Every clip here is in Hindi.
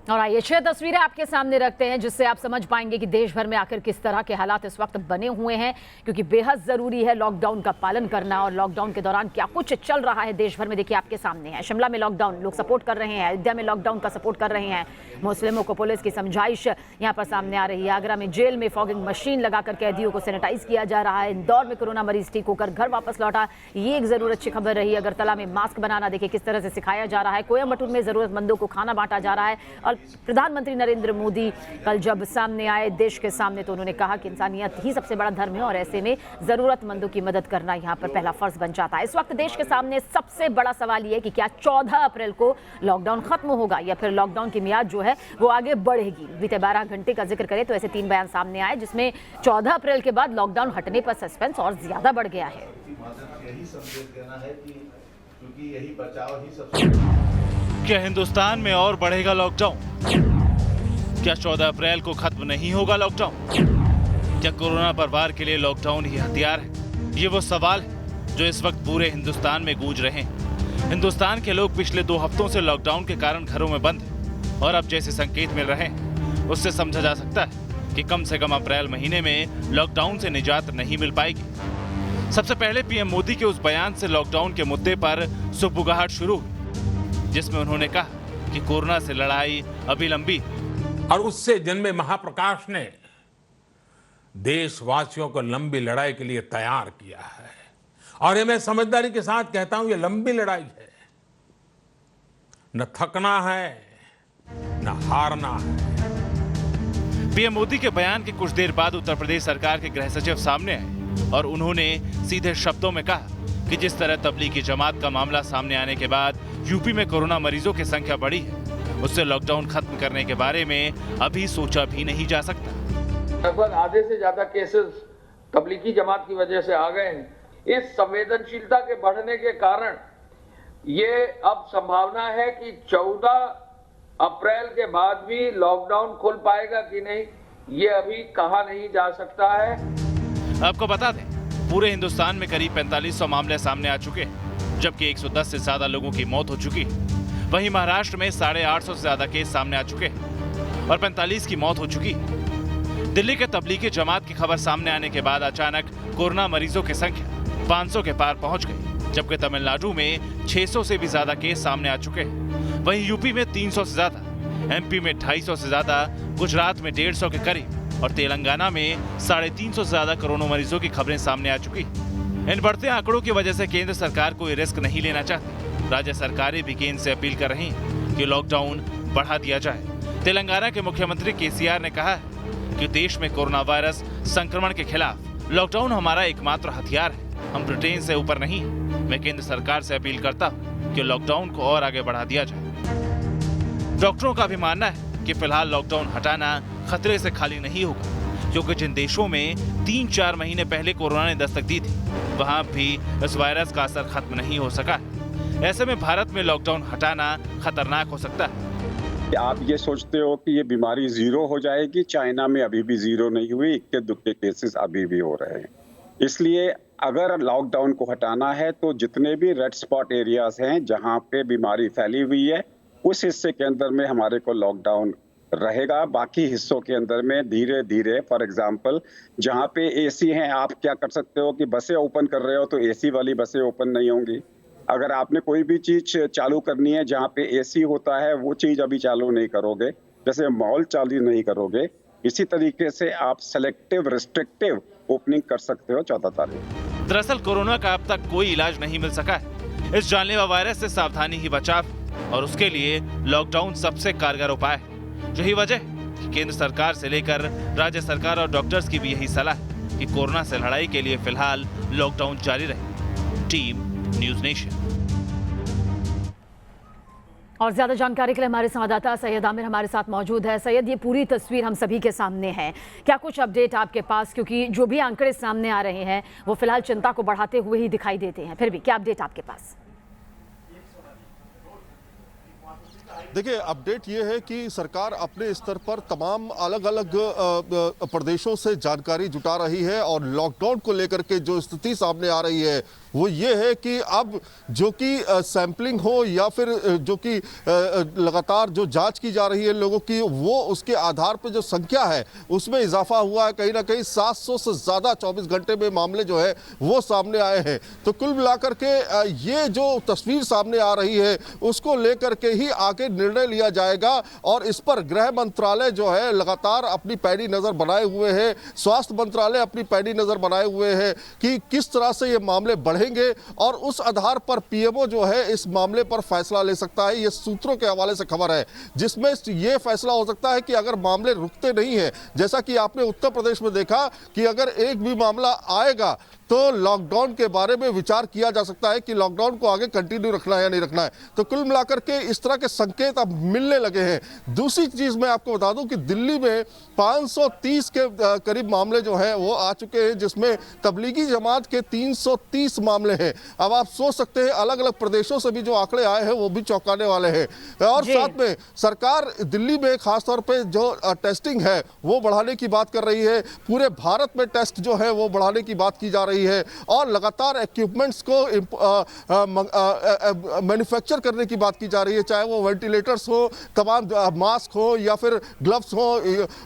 और आइए 6 तस्वीरें आपके सामने रखते हैं जिससे आप समझ पाएंगे कि देश भर में आखिर किस तरह के हालात इस वक्त बने हुए हैं, क्योंकि बेहद जरूरी है लॉकडाउन का पालन करना। और लॉकडाउन के दौरान क्या कुछ चल रहा है देश भर में, देखिए आपके सामने है। शिमला में लॉकडाउन लोग सपोर्ट कर रहे हैं, अयोध्या में लॉकडाउन का सपोर्ट कर रहे हैं, मुस्लिमों को पुलिस की समझाइश यहाँ पर सामने आ रही है। आगरा में जेल में फॉगिंग मशीन लगाकर कैदियों को सैनिटाइज किया जा रहा है। इंदौर में कोरोना मरीज ठीक होकर घर वापस लौटा, ये एक जरूर अच्छी खबर रही। अगरतला में मास्क बनाना देखिए किस तरह से सिखाया जा रहा है। कोयम्बटूर में जरूरतमंदों को खाना बांटा जा रहा है। और प्रधानमंत्री नरेंद्र मोदी कल जब सामने आए देश के सामने तो उन्होंने कहा कि इंसानियत ही सबसे बड़ा धर्म है और ऐसे में जरूरतमंदों की मदद करना यहाँ पर पहला फर्ज बन जाता है। इस वक्त देश के सामने सबसे बड़ा सवाल यह है कि क्या 14 अप्रैल को लॉकडाउन खत्म होगा या फिर लॉकडाउन की मियाद जो है वो आगे बढ़ेगी। बीते 12 घंटे का जिक्र करें तो ऐसे 3 बयान सामने आए जिसमें 14 अप्रैल के बाद लॉकडाउन हटने पर सस्पेंस और ज्यादा बढ़ गया है। क्या हिंदुस्तान में और बढ़ेगा लॉकडाउन? क्या 14 अप्रैल को खत्म नहीं होगा लॉकडाउन? क्या कोरोना पर वार के लिए लॉकडाउन ही हथियार है? ये वो सवाल है जो इस वक्त पूरे हिंदुस्तान में गूंज रहे हैं। हिंदुस्तान के लोग पिछले 2 हफ्तों से लॉकडाउन के कारण घरों में बंद हैं और अब जैसे संकेत मिल रहे हैं उससे समझा जा सकता है कि कम से कम अप्रैल महीने में लॉकडाउन से निजात नहीं मिल पाएगी। सबसे पहले पीएम मोदी के उस बयान से लॉकडाउन के मुद्दे पर सुगबुगाहट शुरू हुई, जिसमें उन्होंने कहा कि कोरोना से लड़ाई अभी लंबी है। और उससे जन्मे महाप्रकाश ने देशवासियों को लंबी लड़ाई के लिए तैयार किया है। और ये मैं समझदारी के साथ कहता हूं, ये लंबी लड़ाई है। न थकना है न हारना है। पीएम मोदी के बयान के कुछ देर बाद उत्तर प्रदेश सरकार के गृह सचिव सामने आए और उन्होंने सीधे शब्दों में कहा कि जिस तरह तबलीगी जमात का मामला सामने आने के बाद यूपी में कोरोना मरीजों की संख्या बढ़ी है, उससे लॉकडाउन खत्म करने के बारे में अभी सोचा भी नहीं जा सकता। लगभग आधे से ज्यादा केसेस तबलीगी जमात की वजह से आ गए हैं। इस संवेदनशीलता के बढ़ने के कारण ये अब संभावना है कि 14 अप्रैल के बाद भी लॉकडाउन खुल पाएगा कि नहीं, ये अभी कहा नहीं जा सकता है। आपको बता दें, पूरे हिंदुस्तान में करीब 4500 मामले सामने आ चुके हैं, जबकि 110 से ज्यादा लोगों की मौत हो चुकी है। वहीं महाराष्ट्र में 850 से ज्यादा केस सामने आ चुके हैं और 45 की मौत हो चुकी है। दिल्ली के तबलीगी जमात की खबर सामने आने के बाद अचानक कोरोना मरीजों की संख्या 500 के पार पहुंच गई, जबकि तमिलनाडु में 600 से भी ज्यादा केस सामने आ चुके हैं। वहीं यूपी में 300 से ज्यादा, एमपी में 250 से ज्यादा, गुजरात में 150 के करीब और तेलंगाना में 350 से ज्यादा कोरोना मरीजों की खबरें सामने आ चुकी। इन बढ़ते आंकड़ों की वजह से केंद्र सरकार कोई रिस्क नहीं लेना चाहती। राज्य सरकारें भी केंद्र से अपील कर रही हैं कि लॉकडाउन बढ़ा दिया जाए। तेलंगाना के मुख्यमंत्री केसीआर ने कहा है कि देश में कोरोना वायरस संक्रमण के खिलाफ लॉकडाउन हमारा एकमात्र हथियार है। हम ब्रिटेन से ऊपर नहीं हैं। मैं केंद्र सरकार से अपील करता हूं कि लॉकडाउन को और आगे बढ़ा दिया जाए। डॉक्टरों का भी मानना है कि फिलहाल लॉकडाउन हटाना खतरे से खाली नहीं होगा, क्योंकि जिन देशों में 3-4 महीने पहले कोरोना ने दस्तक दी थी, वहां भी इस वायरस का असर खत्म नहीं हो सका। ऐसे में भारत में लॉकडाउन हटाना खतरनाक हो सकता है। आप ये सोचते हो कि ये बीमारी जीरो हो जाएगी? चाइना में अभी भी जीरो नहीं हुई, इक्के दुक्के केसेस अभी भी हो रहे हैं। इसलिए अगर लॉकडाउन को हटाना है तो जितने भी रेड स्पॉट एरियाज हैं जहां पे बीमारी फैली हुई है, उस हिस्से के अंदर में हमारे को लॉकडाउन रहेगा। बाकी हिस्सों के अंदर में धीरे धीरे, फॉर एग्जांपल जहां पे एसी हैं, आप क्या कर सकते हो कि बसें ओपन कर रहे हो तो एसी वाली बसें ओपन नहीं होंगी। अगर आपने कोई भी चीज चालू करनी है जहां पे एसी होता है, वो चीज अभी चालू नहीं करोगे। जैसे मॉल चालू नहीं करोगे, इसी तरीके से आप सेलेक्टिव रिस्ट्रिक्टिव ओपनिंग कर सकते हो 14 तारीख। दरअसल कोरोना का अब तक कोई इलाज नहीं मिल सका है। इस जानलेवा वायरस से सावधानी ही बचाव और उसके लिए लॉकडाउन सबसे कारगर उपाय है। यही वजह है कि केंद्र सरकार से लेकर राज्य सरकार और डॉक्टर्स की भी यही सलाह है कि कोरोना से लड़ाई के लिए फिलहाल लॉकडाउन जारी रहे। Team news nation. और ज्यादा जानकारी के लिए हमारे संवाददाता सैयद आमिर हमारे साथ मौजूद है। सैयद, ये पूरी तस्वीर हम सभी के सामने है, क्या कुछ अपडेट आपके पास? क्योंकि जो भी आंकड़े सामने आ रहे हैं वो फिलहाल चिंता को बढ़ाते हुए ही दिखाई देते हैं, फिर भी क्या अपडेट आपके पास? देखिए, अपडेट ये है कि सरकार अपने स्तर पर तमाम अलग अलग प्रदेशों से जानकारी जुटा रही है और लॉकडाउन को लेकर के जो स्थिति सामने आ रही है वो ये है कि अब जो कि सैंपलिंग हो या फिर जो कि लगातार जो जांच की जा रही है लोगों की, वो उसके आधार पर जो संख्या है उसमें इजाफा हुआ है। कहीं ना कहीं 700 से ज़्यादा 24 घंटे में मामले जो है वो सामने आए हैं। तो कुल मिलाकर के ये जो तस्वीर सामने आ रही है उसको लेकर के ही आगे निर्णय लिया जाएगा और इस पर गृह मंत्रालय जो है लगातार अपनी पैनी नज़र बनाए हुए है, स्वास्थ्य मंत्रालय अपनी पैनी नज़र बनाए हुए है कि किस तरह से ये मामले बढ़ेंगे और उस आधार पर पीएमओ जो है इस मामले पर फैसला ले सकता है। ये सूत्रों के हवाले से खबर है जिसमें ये फैसला हो सकता है कि अगर मामले रुकते नहीं है, जैसा कि आपने उत्तर प्रदेश में देखा कि अगर एक भी मामला आएगा तो लॉकडाउन के बारे में विचार किया जा सकता है कि लॉकडाउन को आगे कंटिन्यू रखना है या नहीं रखना है। तो कुल मिलाकर के इस तरह के संकेत अब मिलने लगे हैं। दूसरी चीज मैं आपको बता दूं कि दिल्ली में 530 के करीब मामले जो हैं वो आ चुके हैं, जिसमें तबलीगी जमात के 330 मामले हैं। अब आप सोच सकते हैं अलग अलग प्रदेशों से भी जो आंकड़े आए हैं वो भी चौंकाने वाले हैं। और साथ में सरकार दिल्ली में खासतौर पर जो टेस्टिंग है वो बढ़ाने की बात कर रही है। पूरे भारत में टेस्ट जो है वो बढ़ाने की बात की जा रही है और लगातार इक्विपमेंट्स को मैन्युफैक्चर करने की बात की जा रही है, चाहे वो वेंटिलेटर्स हो, तमाम मास्क हो या फिर ग्लव्स हो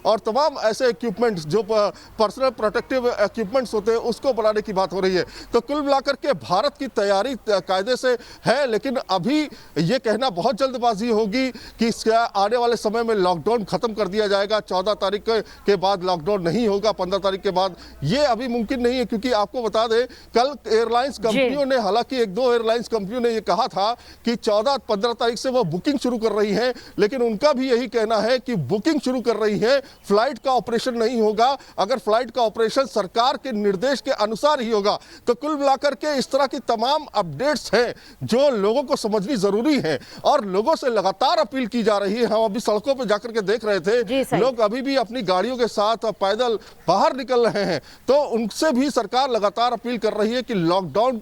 और तमाम ऐसे इक्विपमेंट्स जो पर्सनल प्रोटेक्टिव इक्विपमेंट्स होते हैं उसको बनाने की बात हो रही है। तो कुल मिलाकर के भारत की तैयारी कायदे से है, लेकिन अभी ये कहना बहुत जल्दबाजी होगी कि आने वाले समय में लॉकडाउन खत्म कर दिया जाएगा, 14 तारीख के बाद लॉकडाउन नहीं होगा, 15 तारीख के बाद, ये अभी मुमकिन नहीं है। क्योंकि आपको बता दें कल एयरलाइंस कंपनियों ने, हालांकि एक दो एयरलाइंस कंपनियों ने ये कहा था कि 14-15 तारीख से वो बुकिंग शुरू कर रही हैं, लेकिन उनका भी यही कहना है कि बुकिंग शुरू कर रही है, फ्लाइट का ऑपरेशन नहीं होगा। अगर फ्लाइट का ऑपरेशन सरकार के निर्देश के अनुसार ही होगा तो कुल मिलाकर के इस तरह की तमाम अपडेट्स हैं जो लोगों को समझनी जरूरी है और लोगों से लगातार अपील की जा रही है। हम अभी सड़कों पर जाकर के देख रहे थे, लोग अभी भी अपनी गाड़ियों के साथ पैदल बाहर निकल रहे हैं। तो उनसे भी सरकार लगातार अपील कर रही है कि लॉकडाउन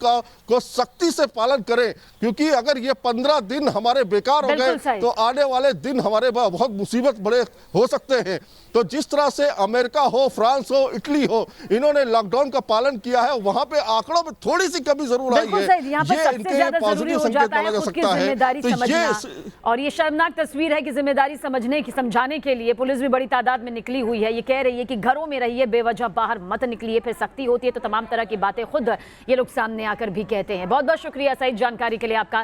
को सख्ती से पालन करें, क्योंकि अगर ये 15 दिन हमारे बेकार हो गए तो आने वाले दिन हमारे बहुत मुसीबत बड़े हो सकते हैं। तो जिस तरह से अमेरिका हो, फ्रांस हो, इटली हो, इन्होंने लॉकडाउन का पालन किया है, वहां पे आंकड़ों में थोड़ी सी कमी जरूर आई है। ये इनके लिए पॉजिटिव संकेत माना जा सकता है। तो ये और ये शर्मनाक तस्वीर है कि जिम्मेदारी समझाने के लिए पुलिस भी बड़ी तादाद में निकली हुई है। ये कह रही है कि घरों में रहिए, बेवजह बाहर मत निकलिए, फिर सख्ती होती है तो तमाम तरह की बातें खुद ये लोग सामने आकर भी कहते हैं। बहुत बहुत शुक्रिया सईद जानकारी के लिए आपका।